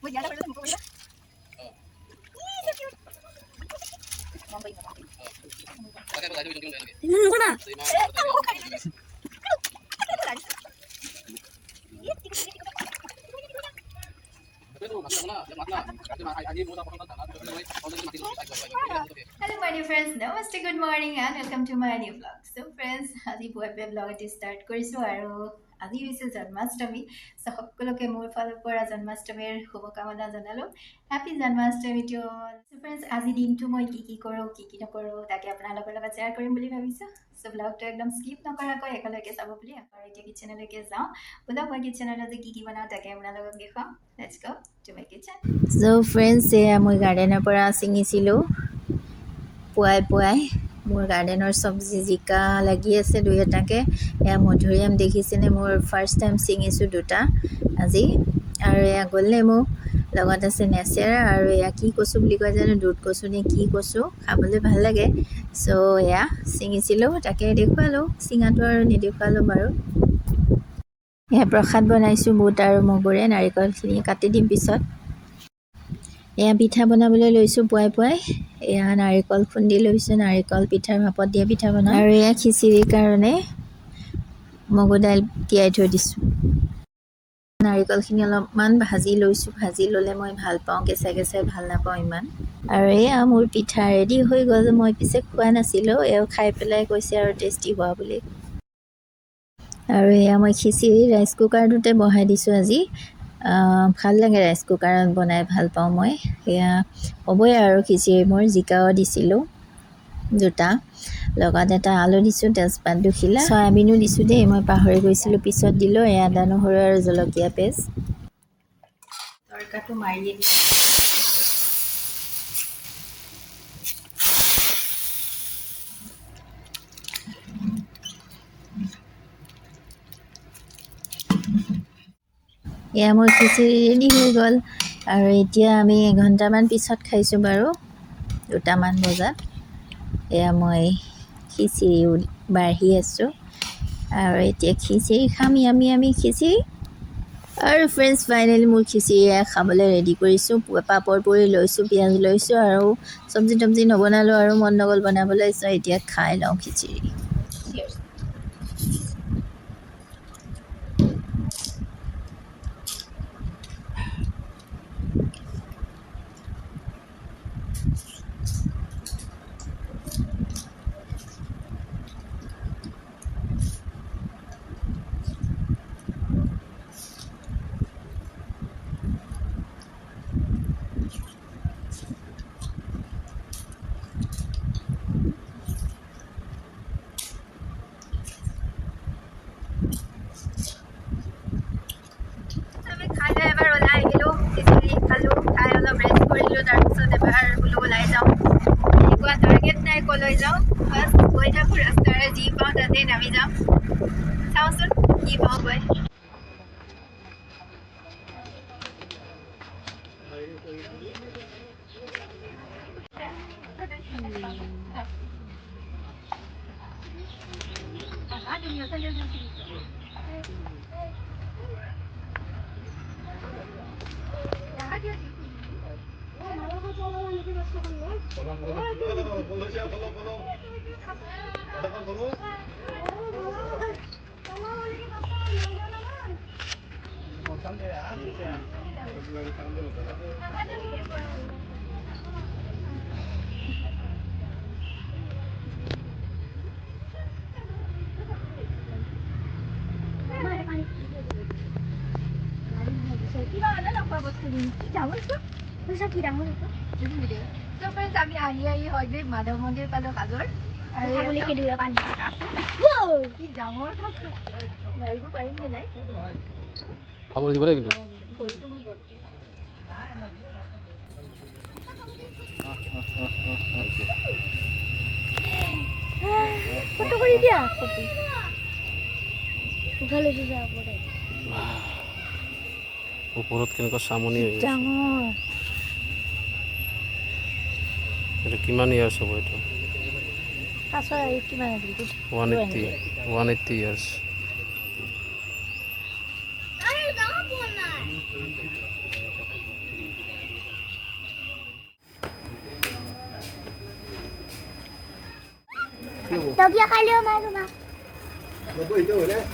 Hello my dear friends, namaste, good morning and welcome to my new vlog. So friends, আজি পুৱাই vlog এটি start কৰিছো আৰু আজি হৈছে জন্মাষ্টমী। So সকলোকে মোৰ ফালৰ পৰা জন্মাষ্টমীৰ শুভকামনা জনালো। Happy Janmashtami to all. So friends, আজি দিনটো মই কি কৰো কি নকৰো তাকে আপোনালোকৰ লগত share কৰিম বুলি ভাবিছো। So vlogটো একদম skip নকৰাকৈ একেলগে চাব বুলি আৰু এতিয়া কিচেনলৈকে যাওঁ। বলক মই কিচেনত আজি কি বনাওঁ তাকে আপোনালোকক দেখাম। Let's go to my kitchen. So friends, মই গাৰ্ডেনৰ পৰা ছিঙিছিলোঁ পুৱাই মোৰ গাৰ্ডেনৰ চব্জি জিকা লাগি আছে দুই এটাকে। এয়া মধুৰিআম দেখিছেনে, মোৰ ফাৰ্ষ্ট টাইম ছিঙিছোঁ দুটা আজি। আৰু এয়া গোল নেমু, লগত আছে নেচেৰা, আৰু এয়া কি কচু বুলি কয় জানো, দুধ কচু নে কি কচু, খাবলৈ ভাল লাগে। চ' এয়া ছিঙিছিলোঁ, তাকে দেখুৱালোঁ। ছিঙাটো আৰু নেদেখুৱালোঁ বাৰু। এয়া প্ৰসাদ বনাইছোঁ বুট আৰু মগুৰে, নাৰিকলখিনি কাটি দিম পিছত। এয়া পিঠা বনাবলৈ লৈছোঁ পুৱাই। এয়া নাৰিকল খুন্দি লৈছোঁ, নাৰিকল পিঠাৰ ভাপত দিয়া পিঠা বনাওঁ। আৰু এয়া খিচিৰিৰ কাৰণে মগু দাইল তিয়াই থৈ দিছোঁ। নাৰিকলখিনি অলপমান ভাজি লৈছোঁ, ভাজি ল'লে মই ভাল পাওঁ, কেঁচাই ভাল নাপাওঁ ইমান। আৰু এয়া মোৰ পিঠা ৰেডি হৈ গ'ল। মই পিছে খোৱা নাছিলোঁ, এওঁ খাই পেলাই কৈছে আৰু টেষ্টি হোৱা বুলি। আৰু এয়া মই খিচিৰি ৰাইচ কুকাৰটোতে বহাই দিছোঁ আজি। ভাল লাগে ৰাইচ কুকাৰত বনাই, ভাল পাওঁ মই। সেয়া হ'বই আৰু খিচিৰি। মোৰ জিকাও দিছিলোঁ দুটা, লগত এটা আলু দিছোঁ, তেজপাত দুখিলা, চয়াবিনো দিছোঁ দেই, মই পাহৰি গৈছিলোঁ, পিছত দিলোঁ। এয়া আদা নহৰু আৰু জলকীয়া পেষ্ট। তৰকাটো মাৰি দিছোঁ। এয়া মোৰ খিচিৰি ৰেডি হৈ গ'ল। আৰু এতিয়া আমি এঘণ্টামান পিছত খাইছোঁ বাৰু, 2টামান বজাত। এয়া মই খিচিৰি বাঢ়ি আছোঁ, আৰু এতিয়া খিচিৰি খাম, আমি খিচিৰি। আৰু ফ্ৰেণ্ডছ, ফাইনেলি মোৰ খিচিৰি খাবলৈ ৰেডি কৰিছোঁ। পাপৰ পুৰি লৈছোঁ, পিঁয়াজ লৈছোঁ, আৰু চব্জি তব্জি নবনালোঁ আৰু মন নগ'ল বনাবলৈ। চ' এতিয়া খাই লওঁ খিচিৰি। খাই লৈ এবাৰ ওলাই আহিলোঁ, খিচিৰি খালোঁ, খাই অলপ ৰেষ্ট কৰিলোঁ, তাৰপিছত এবাৰ বোলো ওলাই যাওঁ। এনেকুৱা টাৰ্গেট নাই ক'লৈ যাওঁ, বাছ গৈ থাকোঁ, ৰাস্তাৰে যি পাওঁ তাতেই নামি যাম। চাওঁচোন কি পাওঁ গৈ। আমি আহি হয়গ্ৰীৱ মাধৱ মন্দিৰ পালোঁ কাজৰ। আৰু কি ডাঙৰ মাৰিব পাৰিম নে নাই খাব দিব লাগিব। ফটো কৰি দিয়া, ফটো উঠালে ওপৰত কেনেকুৱা চামনি হৈ আছে। এইটো কিমান ইয়াৰ্ছ হ'ব? এইটো 180 years. Dobia kali mama. Bago ito ulit.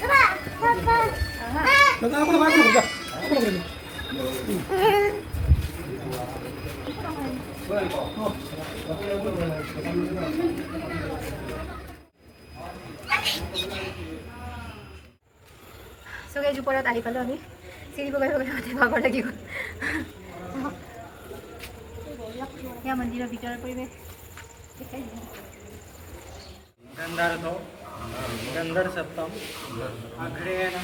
Papa, papa. Ako na. Ako na. So guys, ওপৰত আহি পালোঁ আমি চিৰি বগাই বগাই মাতে ভাগৰ লাগি গ'ল এয়া মন্দিৰৰ ভিতৰৰ পৰিৱেশ দেখাই দিওঁ गंधर सप्तम अग्रेण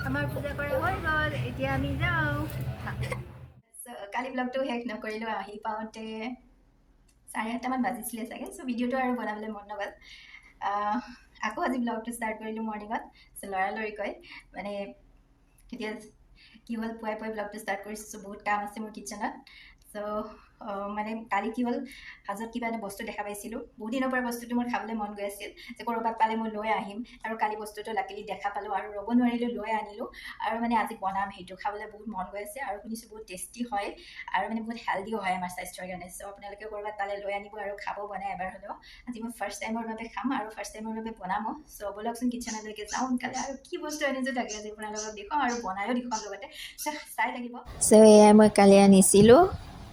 আমাৰ পূজা কৰা হৈ গ'ল এতিয়া আমি যাওঁ কালি ব্লগটো শেষ নকৰিলোঁ আহি পাওঁতে 8:30মান বাজিছিলে চাগে চ' ভিডিঅ'টো আৰু বনাবলৈ মন নগ'ল আকৌ আজি ব্লগটো ষ্টাৰ্ট কৰিলোঁ মৰ্ণিঙত চ' লৰালৰিকৈ মানে এতিয়া কি হ'ল পুৱাই পুৱাই ব্লগটো ষ্টাৰ্ট কৰিছোঁ চ' বহুত কাম আছে মোৰ কিটচেনত চ' মানে কালি কি হ'ল হাজত কিবা এটা বস্তু দেখা পাইছিলোঁ বহুত দিনৰ পৰা বস্তুটো মোৰ খাবলৈ মন গৈ আছিল যে ক'ৰবাত পালে মই লৈ আহিম আৰু কালি বস্তুটো লাকিলি দেখা পালোঁ আৰু ৰ'ব নোৱাৰিলোঁ লৈ আনিলোঁ আৰু মানে আজি বনাম সেইটো খাবলৈ বহুত মন গৈ আছে আৰু শুনিছোঁ বহুত টেষ্টি হয় আৰু মানে বহুত হেল্ডিও হয় আমাৰ স্বাস্থ্যৰ কাৰণে চ' আপোনালোকে ক'ৰবাত পালে লৈ আনিব আৰু খাব বনাই এবাৰ হ'লেও আজি মই ফাৰ্ষ্ট টাইমৰ বাবে খাম আৰু ফাৰ্ষ্ট টাইমৰ বাবে বনামো চ' ব'লকচোন কিটচেনলৈকে যাওঁ সোনকালে আৰু কি বস্তু আনিছোঁ তাকে আজি আপোনালোকক দেখুৱাম আৰু বনায়ো দেখুৱাম লগতে চাই থাকিব চ' এয়াই মই কালি আনিছিলোঁ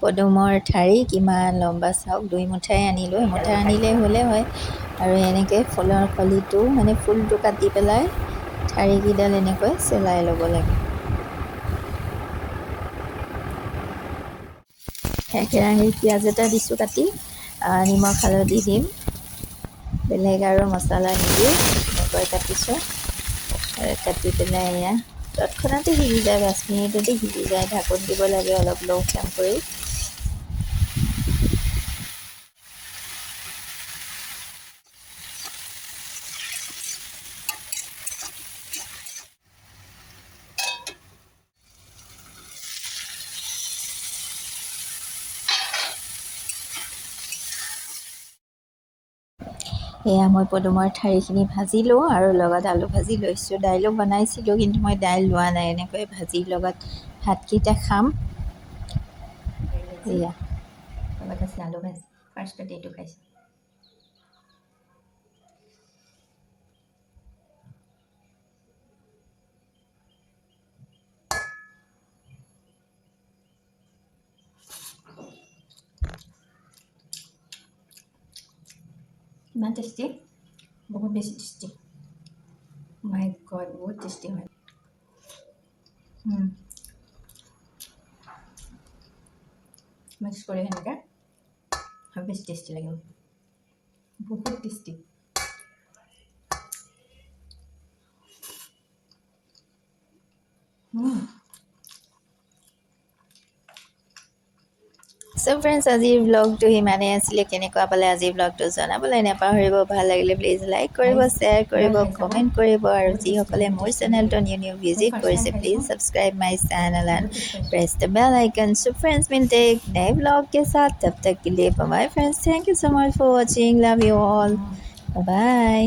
পদুমৰ ঠাৰি কিমান লম্বা চাওক 2 মুঠাই আনিলোঁ এমুঠা আনিলে হ'লে হয় আৰু এনেকৈ ফুলৰ কলিটো মানে ফুলটো কাটি পেলাই ঠাৰিকেইডাল এনেকৈ চেলাই ল'ব লাগে কেৰাহীত পিঁয়াজ এটা দিছোঁ কাটি নিমখ হালধি দিম বেলেগ আৰু মছলা নিদি এনেকৈ কাটিছোঁ আৰু কাটি পেলাই এয়া তৎক্ষণাতে সিজি যায় 5 মিনিটতে সিজি যায় ঢাকোন দিব লাগে অলপ ল' ফ্লেম কৰি এয়া মই পদুমৰ ঠাৰিখিনি ভাজিলোঁ আৰু লগত আলু ভাজি লৈছোঁ দাইলো বনাইছিলোঁ কিন্তু মই দাইল লোৱা নাই এনেকৈ ভাজিৰ লগত ভাতকেইটা খাম এয়া লগত আছে আলু ভাজি ফাৰ্ষ্টতে এইটো খাইছোঁ ইমান টেষ্টি বহুত বেছি টেষ্টি মাই গড বহুত টেষ্টি হয় মিক্স কৰি সেনেকৈ আৰু বেছি টেষ্টি লাগিব বহুত টেষ্টি চ' ফ্ৰেণ্ডছ আজিৰ ব্লগটো সিমানেই আছিলে কেনেকুৱা পালে আজিৰ ব্লগটো জনাবলৈ নাপাহৰিব ভাল লাগিলে প্লিজ লাইক কৰিব শ্বেয়াৰ কৰিব কমেণ্ট কৰিব আৰু যিসকলে মোৰ চেনেলটো নিউ ভিজিট কৰিছে please subscribe my channel and press the bell icon so friends मिलते हैं एक नए ब्लॉग के साथ तब तक के लिए bye friends thank you so much for watching love you all bye